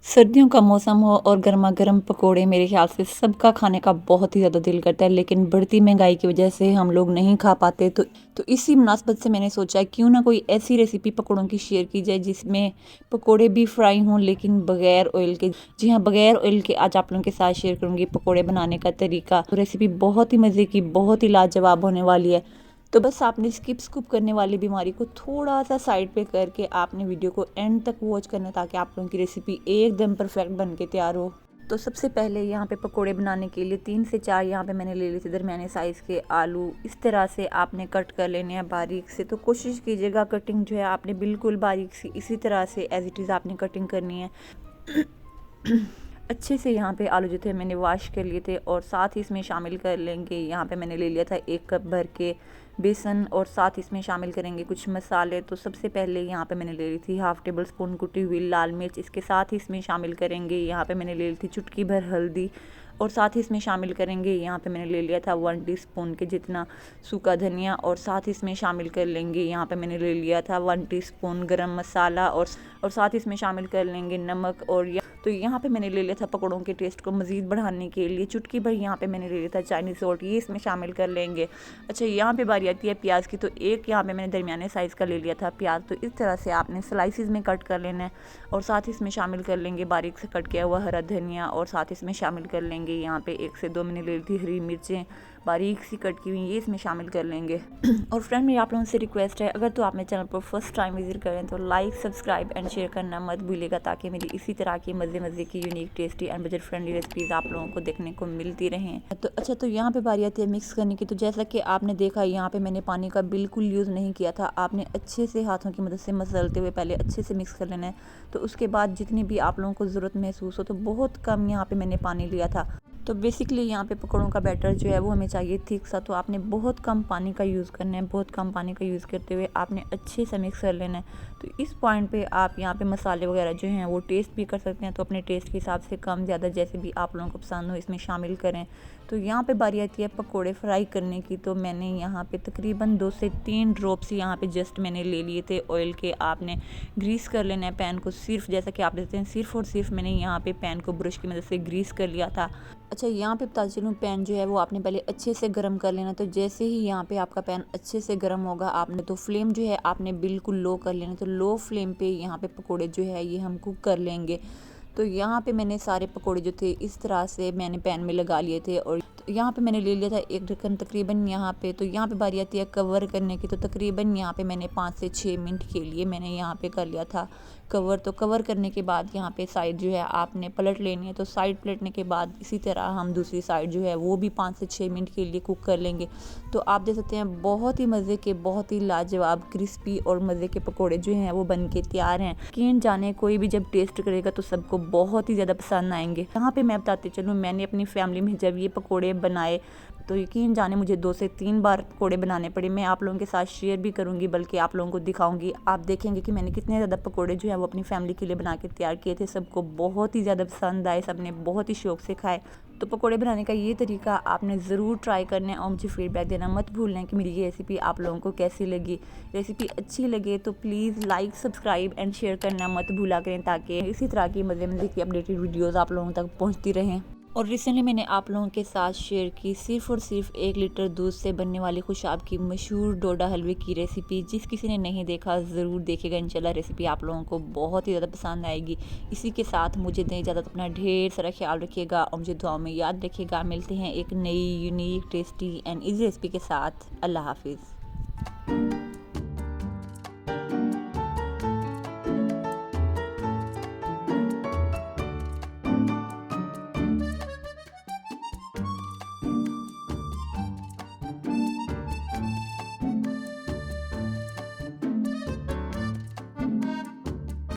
सर्दियों का मौसम हो और गर्मा गर्म पकोड़े मेरे ख्याल से सबका खाने का बहुत ही ज़्यादा दिल करता है, लेकिन बढ़ती महंगाई की वजह से हम लोग नहीं खा पाते। तो इसी मुनासबत से मैंने सोचा क्यों ना कोई ऐसी रेसिपी पकोड़ों की शेयर की जाए जिसमें पकोड़े भी फ्राई हों लेकिन बगैर ऑयल के। जी हाँ, बगैर ऑयल के आज आप लोगों के साथ शेयर करूँगी पकोड़े बनाने का तरीका। तो रेसिपी बहुत ही मज़े की, बहुत ही लाजवाब होने वाली है। तो बस आपने स्किप स्कूप करने वाली बीमारी को थोड़ा सा साइड पे करके आपने वीडियो को एंड तक वॉच करना, ताकि आप लोगों की रेसिपी एकदम परफेक्ट बन के तैयार हो। तो सबसे पहले यहाँ पे पकोड़े बनाने के लिए 3 से 4 यहाँ पे मैंने ले लिए थे दरमियाने साइज़ के आलू। इस तरह से आपने कट कर लेने हैं बारीक से। तो कोशिश कीजिएगा कटिंग जो है आपने बिल्कुल बारीक सी इसी तरह से एज इट इज़ आपने कटिंग करनी है। अच्छे से यहाँ पे आलू जो थे मैंने वॉश कर लिए थे और साथ ही इसमें शामिल कर लेंगे, यहाँ पे मैंने ले लिया था 1 कप भर के बेसन और साथ इसमें शामिल करेंगे कुछ मसाले। तो सबसे पहले यहाँ पे मैंने ले ली थी 1/2 टेबल स्पून कुटी हुई लाल मिर्च। इसके साथ ही इसमें शामिल करेंगे, यहाँ पे मैंने ले ली थी चुटकी भर हल्दी और साथ ही इसमें शामिल करेंगे, यहाँ पे मैंने ले लिया था 1 टीस्पून के जितना सूखा धनिया और साथ ही इसमें शामिल कर लेंगे, यहाँ पे मैंने ले लिया था 1 टीस्पून गरम मसाला और साथ ही इसमें शामिल कर लेंगे नमक। और तो यहाँ पे मैंने ले लिया था पकौड़ों के टेस्ट को मज़ीद बढ़ाने के लिए चुटकी भर यहाँ पे मैंने ले लिया था चाइनीज़ सॉल्ट, ये इसमें शामिल कर लेंगे। अच्छा, यहाँ पे बारी आती है प्याज की। तो एक यहाँ पे मैंने दरमियाने साइज़ का ले लिया था प्याज। तो इस तरह से आपने स्लाइसिस में कट कर लेना है और साथ ही इसमें शामिल कर लेंगे बारीक से कट किया हुआ हरा धनिया और साथ इसमें शामिल कर लेंगे यहाँ पे 1 से 2 मैंने ले ली थी हरी मिर्चें बारीक सी कट की हुई, ये इसमें शामिल कर लेंगे। और फ्रेंड, मेरी आप लोगों से रिक्वेस्ट है, अगर तो आप मेरे चैनल पर फर्स्ट टाइम विजिट करें तो लाइक सब्सक्राइब एंड शेयर करना मत भूलिएगा, ताकि मेरी इसी तरह की मज़े की unique tasty and budget friendly recipes आप लोगों को देखने को मिलती रहें। तो अच्छा, तो यहाँ पे बारी आती है मिक्स करने की। तो जैसा कि आपने देखा यहाँ पे मैंने पानी का बिल्कुल यूज़ नहीं किया था। आपने अच्छे से हाथों की मदद से मसलते हुए पहले अच्छे से मिक्स कर लेना है। तो उसके बाद जितनी भी आप लोगों को ज़रूरत महसूस हो, तो बहुत कम यहाँ पे मैंने पानी लिया था। तो बेसिकली यहाँ पे पकौड़ों का बैटर जो है वो हमें चाहिए थिक सा। तो आपने बहुत कम पानी का यूज़ करना है, बहुत कम पानी का यूज़ करते हुए आपने अच्छे से मिक्स कर लेना है। तो इस पॉइंट पे आप यहाँ पे मसाले वगैरह जो हैं वो टेस्ट भी कर सकते हैं। तो अपने टेस्ट के हिसाब से कम ज़्यादा जैसे भी आप लोगों को पसंद हो इसमें शामिल करें। तो यहाँ पे बारी आती है पकोड़े फ्राई करने की। तो मैंने यहाँ पे तकरीबन 2 से 3 ड्रॉप्स यहाँ पे जस्ट मैंने ले लिए थे ऑयल के। आपने ग्रीस कर लेना है पैन को, सिर्फ जैसा कि आप देखते हैं सिर्फ और सिर्फ मैंने यहाँ पे पैन को ब्रश की मदद से ग्रीस कर लिया था। अच्छा, यहाँ पे बता चलूँ, पैन जो है वो आपने पहले अच्छे से गर्म कर लेना। तो जैसे ही यहाँ पे आपका पैन अच्छे से गर्म होगा आपने तो फ्लेम जो है आपने बिल्कुल लो कर लेना। तो लो फ्लेम पे यहाँ पे पकोड़े जो है ये हम कुक कर लेंगे। तो यहाँ पे मैंने सारे पकोड़े जो थे इस तरह से मैंने पैन में लगा लिए थे और तो यहाँ पे मैंने ले लिया था 1 ढक्कन तकरीबन यहाँ पे। तो यहाँ पे बारी आती है कवर करने की। तो तकरीबन यहाँ पे मैंने 5 से 6 मिनट के लिए मैंने यहाँ पे कर लिया था कवर। तो कवर करने के बाद यहाँ पे साइड जो है आपने पलट लेनी है। तो साइड पलटने के बाद इसी तरह हम दूसरी साइड जो है वो भी 5 से 6 मिनट के लिए कुक कर लेंगे। तो आप देख सकते हैं बहुत ही मज़े के, बहुत ही लाजवाब क्रिस्पी और मज़े के पकोड़े जो हैं वो बन के तैयार हैं। यकीन जाने कोई भी जब टेस्ट करेगा तो सबको बहुत ही ज़्यादा पसंद आएंगे। यहाँ पे मैं बताती चलूँ, मैंने अपनी फैमिली में जब ये पकोड़े बनाए तो यकीन जाने मुझे 2 से 3 बार पकोड़े बनाने पड़े। मैं आप लोगों के साथ शेयर भी करूंगी, बल्कि आप लोगों को दिखाऊंगी। आप देखेंगे कि मैंने कितने ज़्यादा पकोड़े जो है वो अपनी फैमिली के लिए बना के तैयार किए थे। सबको बहुत ही ज़्यादा पसंद आए, सबने बहुत ही शौक से खाए। तो पकोड़े बनाने का ये तरीका आपने ज़रूर ट्राई करना है और मुझे फीडबैक देना मत भूलना कि मेरी ये रेसिपी आप लोगों को कैसी लगी। रेसिपी अच्छी लगे तो please like subscribe and share करना मत भूला करें, ताकि इसी तरह की मज़े की अपडेटेड वीडियोज़ आप लोगों तक पहुँचती रहें। और रिसेंटली मैंने आप लोगों के साथ शेयर की सिर्फ और सिर्फ 1 लीटर दूध से बनने वाली खुशाब की मशहूर डोडा हलवे की रेसिपी। जिस किसी ने नहीं देखा ज़रूर देखेगा, इंशाल्लाह रेसिपी आप लोगों को बहुत ही ज़्यादा पसंद आएगी। इसी के साथ मुझे दें इजाज़त, अपना ढेर सारा ख्याल रखिएगा और मुझे दुआओं में याद रखिएगा। मिलते हैं एक नई unique tasty and easy recipe के साथ। अल्लाह हाफिज़।